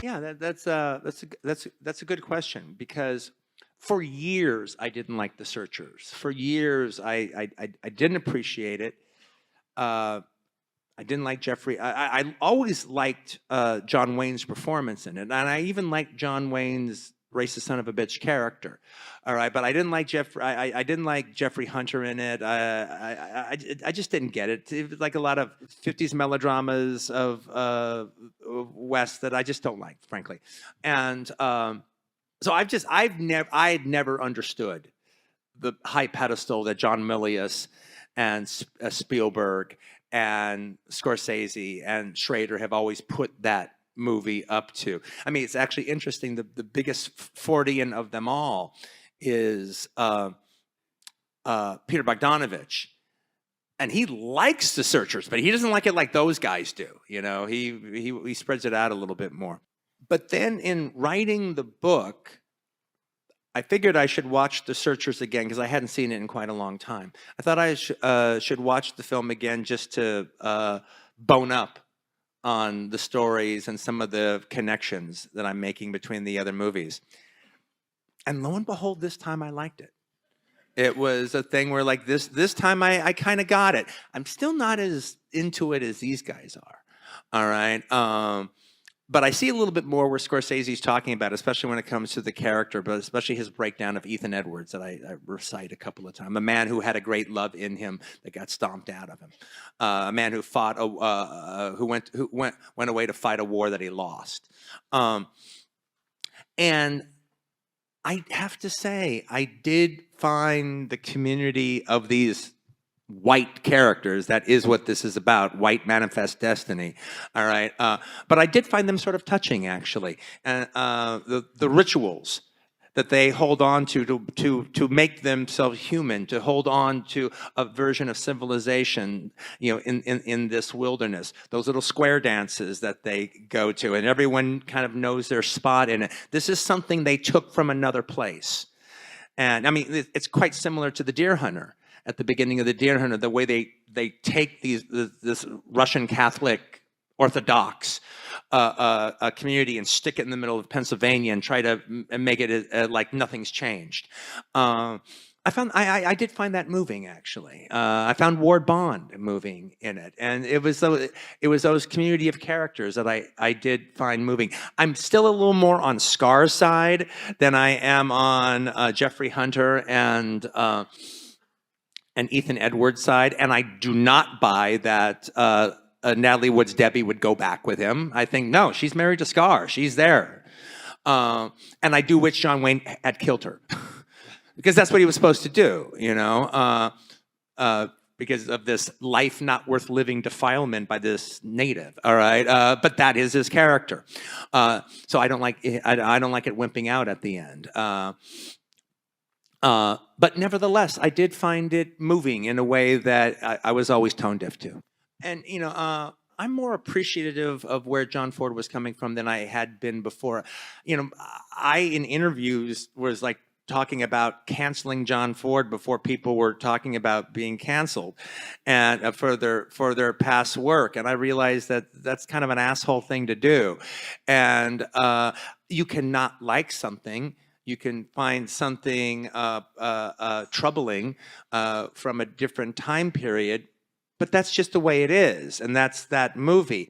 Yeah, that's a good question because for years I didn't like The Searchers. For years I didn't appreciate it. Uh, I didn't like Jeffrey. I always liked John Wayne's performance in it, and I even liked John Wayne's racist son of a bitch character. All right, but I didn't like Jeffrey. I didn't like Jeffrey Hunter in it. I just didn't get it. It was like a lot of '50s melodramas of West that I just don't like, frankly. And so I had never understood the high pedestal that John Milius and Spielberg and Scorsese and Schrader have always put that movie up to. I mean, it's actually interesting. The biggest Fordian of them all is Peter Bogdanovich. And he likes The Searchers, but he doesn't like it like those guys do. You know, he spreads it out a little bit more. But then in writing the book, I figured I should watch The Searchers again because I hadn't seen it in quite a long time. I thought I should watch the film again just to bone up on the stories and some of the connections that I'm making between the other movies. And lo and behold, this time I liked it. It was a thing where like this time I kind of got it. I'm still not as into it as these guys are. All right. But I see a little bit more where Scorsese's talking about, especially when it comes to the character, but especially his breakdown of Ethan Edwards that I recite a couple of times. A man who had a great love in him that got stomped out of him. A man who fought, who went away to fight a war that he lost. And I have to say, I did find the community of these white characters, that is what this is about, white manifest destiny, all right? But I did find them sort of touching, actually. And the rituals that they hold on to make themselves human, to hold on to a version of civilization, you know, in this wilderness. Those little square dances that they go to, and everyone kind of knows their spot in it. This is something they took from another place. And I mean, it's quite similar to The Deer Hunter. At the beginning of The Deer Hunter, the way they take this Russian Catholic Orthodox a community and stick it in the middle of Pennsylvania and try to make it like nothing's changed. I did find that moving, actually. I found Ward Bond moving in it, and it was those community of characters that I did find moving. I'm still a little more on Scar's side than I am on Jeffrey Hunter and Ethan Edwards' side, and I do not buy that Natalie Wood's Debbie would go back with him. I think, no, she's married to Scar. She's there. And I do wish John Wayne had killed her. Because that's what he was supposed to do, you know, because of this life not worth living defilement by this native, all right? But that is his character. So I don't like it wimping out at the end. But nevertheless, I did find it moving in a way that I was always tone deaf to. And, you know, I'm more appreciative of where John Ford was coming from than I had been before. You know, in interviews was like talking about canceling John Ford before people were talking about being canceled and for their past work. And I realized that that's kind of an asshole thing to do. And you cannot like something. You can find something troubling from a different time period, but that's just the way it is, and that's that movie.